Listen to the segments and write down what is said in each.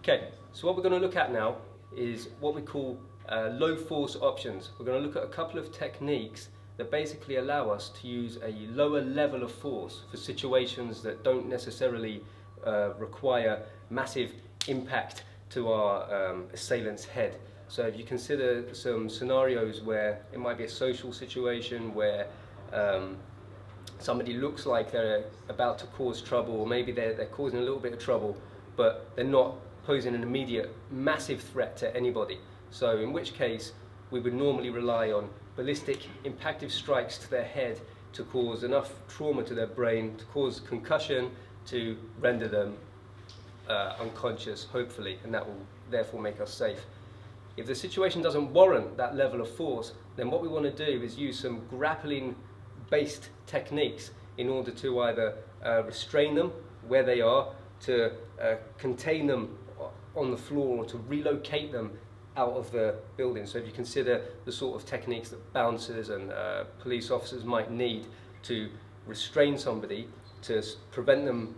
Okay, so what we're going to look at now is what we call low force options. We're going to look at a couple of techniques that basically allow us to use a lower level of force for situations that don't necessarily require massive impact to our assailant's head. So if you consider some scenarios where it might be a social situation where somebody looks like they're about to cause trouble, or maybe they're causing a little bit of trouble, but they're not posing an immediate massive threat to anybody. So in which case we would normally rely on ballistic impactive strikes to their head to cause enough trauma to their brain to cause concussion to render them unconscious, hopefully, and that will therefore make us safe. If the situation doesn't warrant that level of force, then what we want to do is use some grappling based techniques in order to either restrain them where they are, to contain them on the floor, or to relocate them out of the building. So if you consider the sort of techniques that bouncers and police officers might need to restrain somebody, to prevent them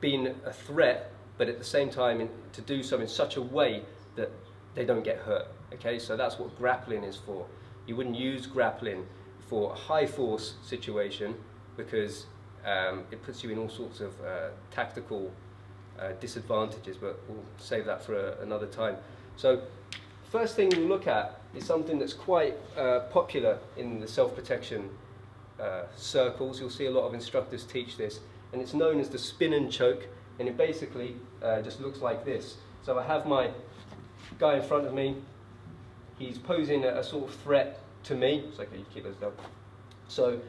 being a threat, but at the same time to do so in such a way that they don't get hurt. Okay, so that's what grappling is for. You wouldn't use grappling for a high force situation because it puts you in all sorts of tactical disadvantages, but we'll save that for another time. So first thing we'll look at is something that's quite popular in the self-protection circles. You'll see a lot of instructors teach this, and it's known as the spin and choke, and it basically just looks like this. So I have my guy in front of me, he's posing a sort of threat to me. It's okay, you keep those down. So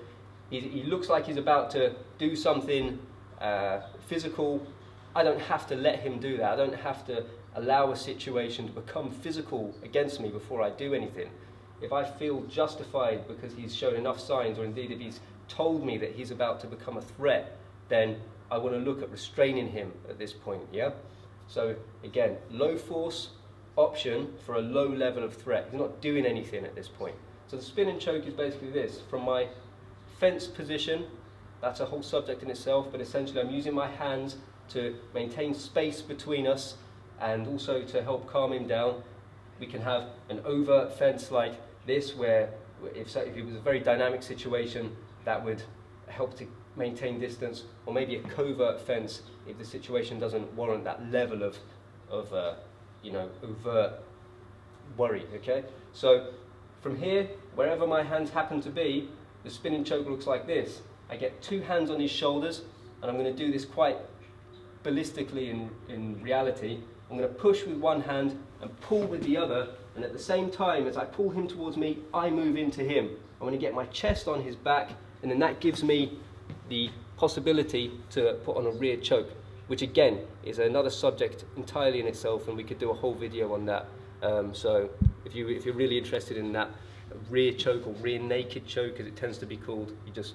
he looks like he's about to do something physical. I don't have to let him do that. I don't have to allow a situation to become physical against me before I do anything. If I feel justified because he's shown enough signs, or indeed if he's told me that he's about to become a threat, then I want to look at restraining him at this point, yeah? So again, low force option for a low level of threat. He's not doing anything at this point. So the spin and choke is basically this. From my fence position, that's a whole subject in itself, but essentially I'm using my hands to maintain space between us and also to help calm him down. We can have an overt fence like this, where if it was a very dynamic situation, that would help to maintain distance, or maybe a covert fence if the situation doesn't warrant that level of overt worry. Okay, so from here, wherever my hands happen to be, the spin and choke looks like this. I get two hands on his shoulders, and I'm going to do this quite ballistically in reality. I'm going to push with one hand and pull with the other, and at the same time as I pull him towards me, I move into him. I'm going to get my chest on his back, and then that gives me the possibility to put on a rear choke, which again is another subject entirely in itself, and we could do a whole video on that. So if you're really interested in that rear choke, or rear naked choke as it tends to be called, you just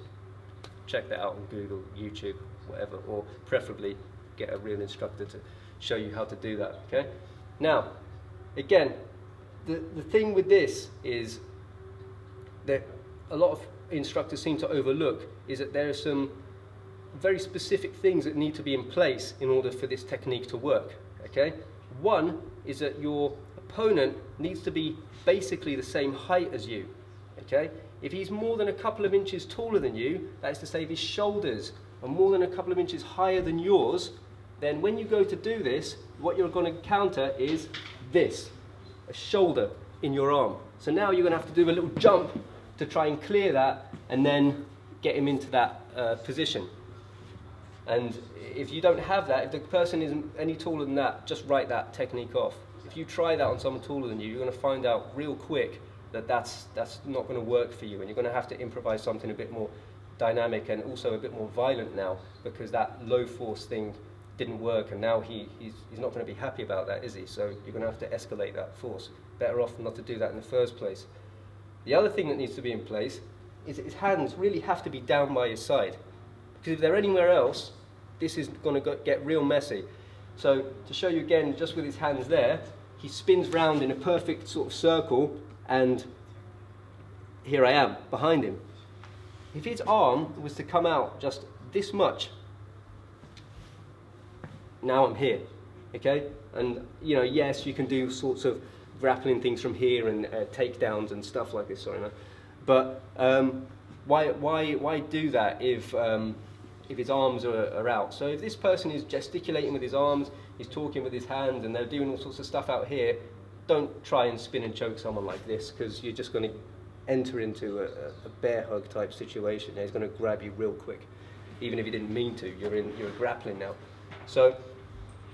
check that out on Google, YouTube, whatever, or preferably get a real instructor to show you how to do that. Okay. Now, again, the thing with this is that a lot of instructors seem to overlook is that there are some very specific things that need to be in place in order for this technique to work. Okay. One is that your opponent needs to be basically the same height as you. Okay. If he's more than a couple of inches taller than you, that is to say if his shoulders are more than a couple of inches higher than yours, then when you go to do this, what you're going to encounter is this, a shoulder in your arm. So now you're going to have to do a little jump to try and clear that, and then get him into that position. And if you don't have that, if the person isn't any taller than that, just write that technique off. If you try that on someone taller than you, you're going to find out real quick that that's not going to work for you, and you're going to have to improvise something a bit more dynamic and also a bit more violent now, because that low force thing didn't work, and now he's not going to be happy about that, is he? So you're going to have to escalate that force. Better off not to do that in the first place. The other thing that needs to be in place is that his hands really have to be down by his side, because if they're anywhere else, this is going to get real messy. So to show you again, just with his hands there, he spins round in a perfect sort of circle, and here I am behind him. If his arm was to come out just this much, now I'm here. Okay, and yes, you can do sorts of grappling things from here and takedowns and stuff like this. Sorry, no. But why do that if his arms are out? So if this person is gesticulating with his arms, he's talking with his hands, and they're doing all sorts of stuff out here, don't try and spin and choke someone like this, because you're just going to enter into a bear hug type situation. He's going to grab you real quick, even if you didn't mean to. You're grappling now. So,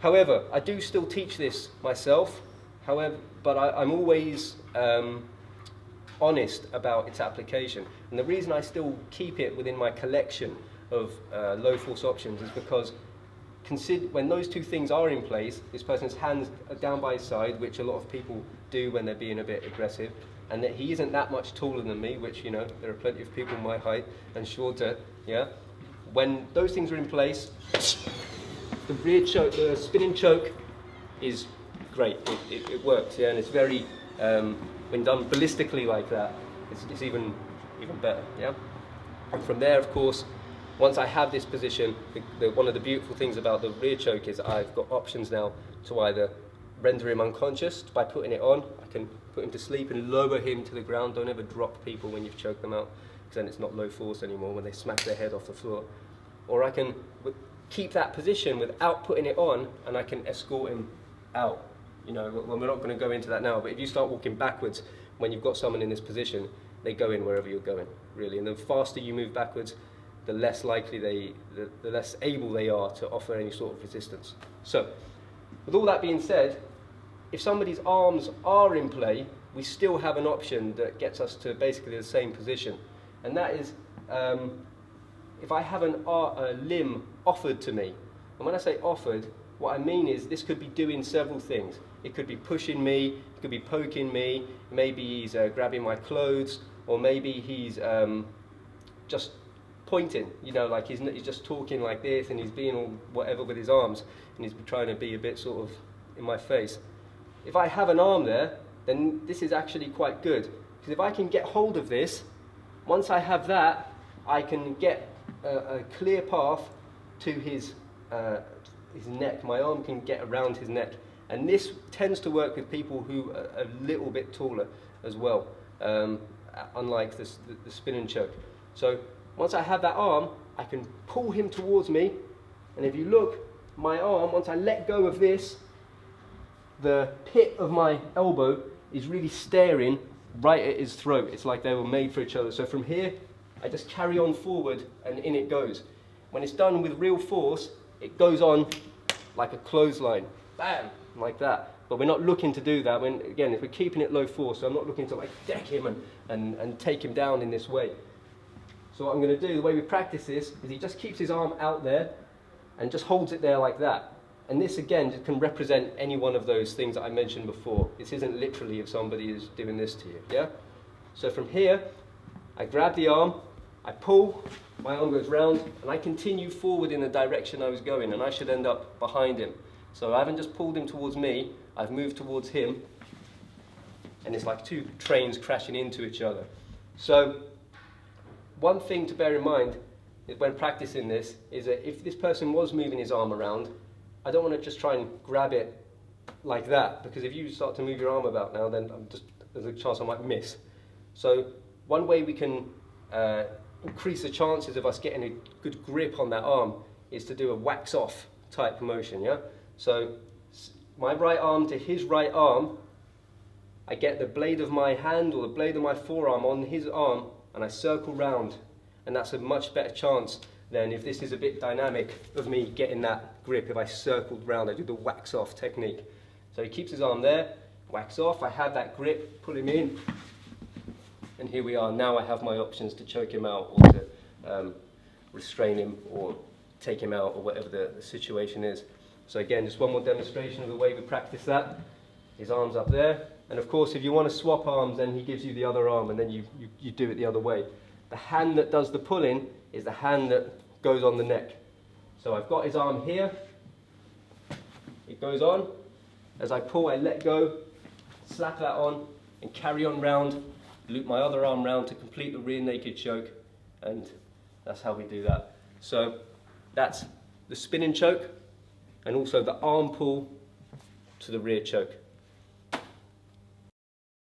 however, I do still teach this myself. However, but I'm always honest about its application. And the reason I still keep it within my collection of low force options is because when those two things are in place, this person's hands are down by his side, which a lot of people do when they're being a bit aggressive, and that he isn't that much taller than me, which, there are plenty of people my height and shorter, yeah? When those things are in place, the rear choke, the spinning choke is great. It works, yeah, and it's very, when done ballistically like that, it's even better, yeah? And from there, of course, once I have this position, one of the beautiful things about the rear choke is I've got options now to either render him unconscious by putting it on. I can put him to sleep and lower him to the ground. Don't ever drop people when you've choked them out, because then it's not low force anymore when they smack their head off the floor. Or I can keep that position without putting it on, and I can escort him out. Well, we're not going to go into that now, but if you start walking backwards when you've got someone in this position, they go in wherever you're going, really. And the faster you move backwards, the less likely the less able they are to offer any sort of resistance. So, with all that being said, if somebody's arms are in play, we still have an option that gets us to basically the same position. And that is, if I have a limb offered to me, and when I say offered, what I mean is this could be doing several things. It could be pushing me, it could be poking me, maybe he's grabbing my clothes, or maybe he's just pointing, like he's just talking like this, and he's being all whatever with his arms, and he's trying to be a bit sort of in my face. If I have an arm there, then this is actually quite good, because if I can get hold of this, once I have that, I can get a clear path to his neck. My arm can get around his neck, and this tends to work with people who are a little bit taller as well, unlike the spin and choke. So once I have that arm, I can pull him towards me, and if you look, my arm, once I let go of this, the pit of my elbow is really staring right at his throat. It's like they were made for each other. So from here, I just carry on forward, and in it goes. When it's done with real force, it goes on like a clothesline, bam, like that. But we're not looking to do that. Again, if we're keeping it low force, so I'm not looking to like deck him and take him down in this way. So what I'm going to do, the way we practice this, is he just keeps his arm out there and just holds it there like that. And this, again, can represent any one of those things that I mentioned before. This isn't literally if somebody is doing this to you, yeah? So from here, I grab the arm, I pull, my arm goes round, and I continue forward in the direction I was going, and I should end up behind him. So I haven't just pulled him towards me, I've moved towards him, and it's like two trains crashing into each other. So one thing to bear in mind is when practicing this is that if this person was moving his arm around, I don't want to just try and grab it like that, because if you start to move your arm about now, then there's a chance I might miss. So one way we can increase the chances of us getting a good grip on that arm is to do a wax off type motion, yeah? So my right arm to his right arm, I get the blade of my hand or the blade of my forearm on his arm, and I circle round, and that's a much better chance than if this is a bit dynamic of me getting that grip. If I circled round, I do the wax off technique. So he keeps his arm there, wax off, I have that grip, pull him in, and here we are. Now I have my options to choke him out or to restrain him or take him out or whatever the situation is. So again, just one more demonstration of the way we practice that. His arm's up there, and of course if you want to swap arms, then he gives you the other arm, and then you do it the other way. The hand that does the pulling is the hand that goes on the neck. So I've got his arm here, it goes on. As I pull, I let go, slap that on, and carry on round, loop my other arm round to complete the rear naked choke, and that's how we do that. So that's the spin and choke, and also the arm pull to the rear choke.